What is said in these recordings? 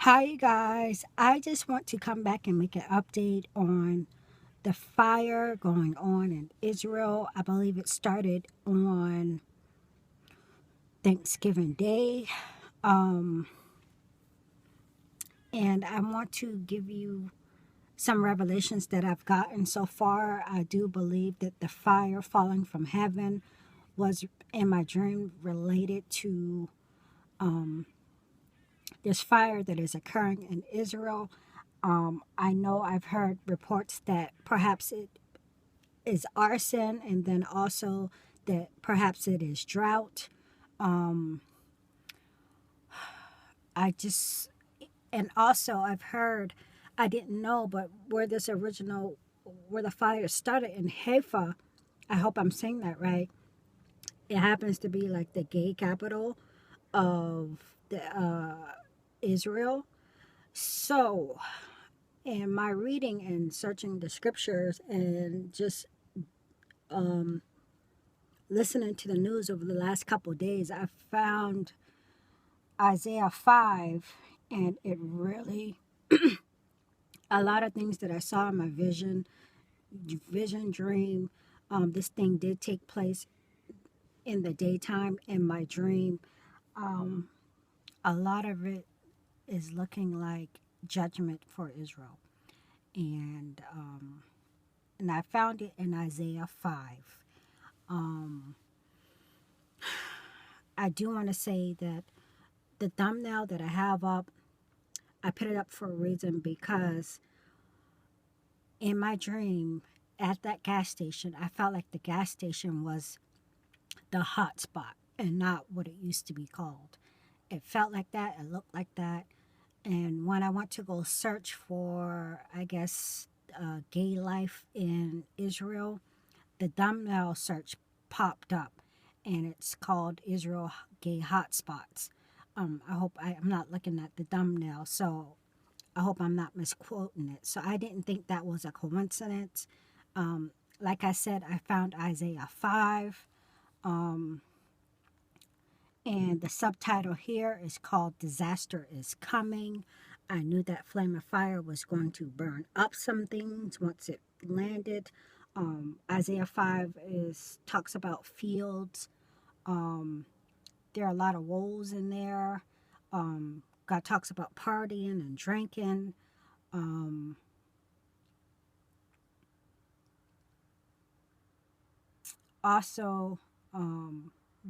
Hi, you guys. I just want to come back and make an update on the fire going on in Israel. I believe it started on Thanksgiving Day. Um, and I want to give you some revelations that I've gotten so far. I do believe that the fire falling from heaven was in my dream related to this fire that is occurring in Israel. I know I've heard reports that perhaps it is arson, and then also that perhaps it is drought. Um, I just, and also I've heard, I didn't know, but where the fire started in Haifa, I hope I'm saying that right. It happens to be like the gay capital of the Israel. So, in my reading and searching the scriptures and just um, listening to the news over the last couple of days, I found Isaiah 5, and it really, a lot of things that I saw in my vision dream. This thing did take place in the daytime in my dream. Um, a lot of it is looking like judgment for Israel. And I found it in Isaiah 5. Um, I do want to say that the thumbnail that I have up, I put it up for a reason because in my dream at that gas station, I felt like the gas station was the hot spot and not what it used to be called. It felt like that, it looked like that. And when I went to go search for, I guess, gay life in Israel, the thumbnail search popped up and it's called Israel Gay Hotspots. I hope I'm not looking at the thumbnail, so I hope I'm not misquoting it. So I didn't think that was a coincidence. Um, like I said, I found Isaiah 5, um, and the subtitle here is called Disaster is Coming. I knew that flame of fire was going to burn up some things once it landed. Isaiah 5 talks about fields. Um, there are a lot of woes in there. God talks about partying and drinking. Um, Also,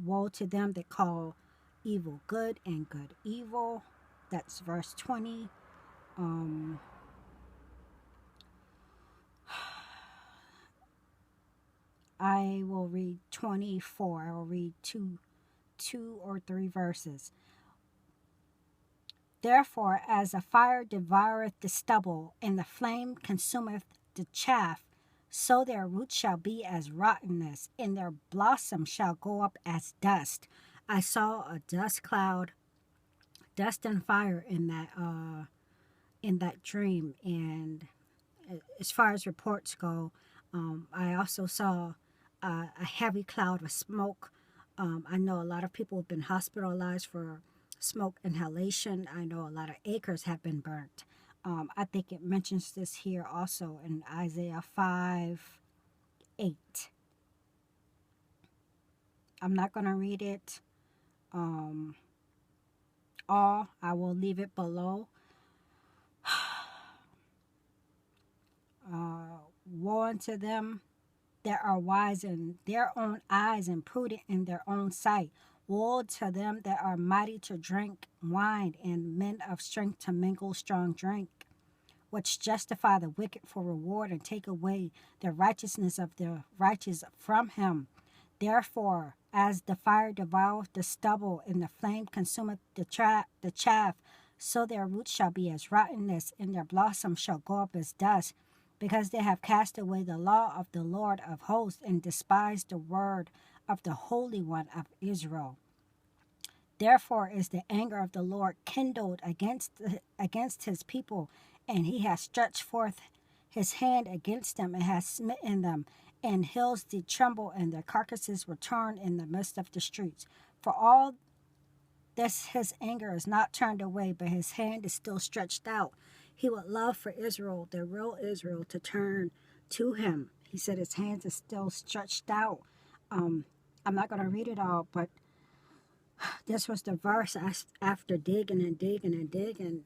woe to them that call evil good and good evil. That's verse 20. Um, I will read 24. I will read two or three verses. Therefore, as a fire devoureth the stubble, and the flame consumeth the chaff, so their roots shall be as rottenness, and their blossom shall go up as dust. I saw a dust cloud, dust and fire in that dream. And as far as reports go, I also saw a heavy cloud of smoke. I know a lot of people have been hospitalized for smoke inhalation. I know a lot of acres have been burnt. I think it mentions this here also in Isaiah 5 8. I'm not going to read it all, I will leave it below. Woe unto them that are wise in their own eyes and prudent in their own sight. Woe to them that are mighty to drink wine and men of strength to mingle strong drink, which justify the wicked for reward and take away the righteousness of the righteous from him. Therefore, as the fire devoureth the stubble and the flame consumeth the chaff, so their roots shall be as rottenness, and their blossoms shall go up as dust, because they have cast away the law of the Lord of hosts and despised the word of the Holy One of Israel. Therefore is the anger of the Lord kindled against his people, and he has stretched forth his hand against them and has smitten them, and hills did tremble, and their carcasses were torn in the midst of the streets. For all This his anger is not turned away, but his hand is still stretched out. He would love for Israel, the real Israel, to turn to him. He said his hands is still stretched out. Um, I'm not going to read it all, but this was the verse after digging and digging and digging.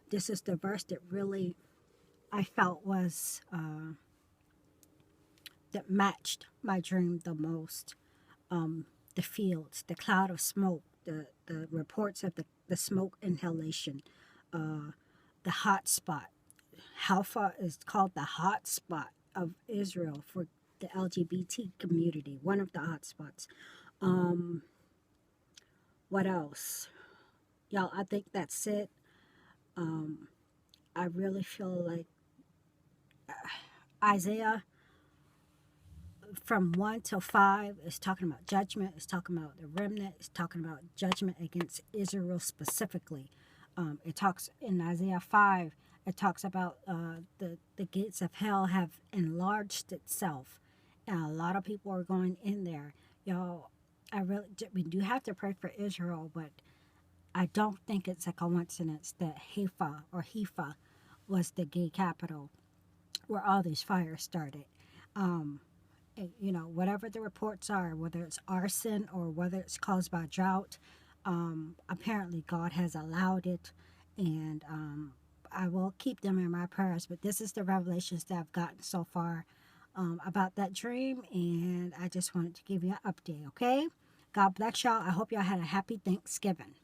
This is the verse that really I felt was that matched my dream the most. The fields, the cloud of smoke, the reports of the smoke inhalation, the hot spot. Haifa is called the hot spot of Israel for the LGBT community, one of the hot spots. What else? Y'all, I think that's it. I really feel like Isaiah from 1 to 5 is talking about judgment, it's talking about the remnant, it's talking about judgment against Israel specifically. It talks in Isaiah 5, it talks about the gates of hell have enlarged itself, and a lot of people are going in there. Y'all, we do have to pray for Israel, but I don't think it's a coincidence that Haifa was the gay capital where all these fires started. Whatever the reports are, whether it's arson or whether it's caused by drought, apparently God has allowed it, and I will keep them in my prayers. But this is the revelations that I've gotten so far about that dream, and I just wanted to give you an update, okay? God bless y'all. I hope y'all had a happy Thanksgiving.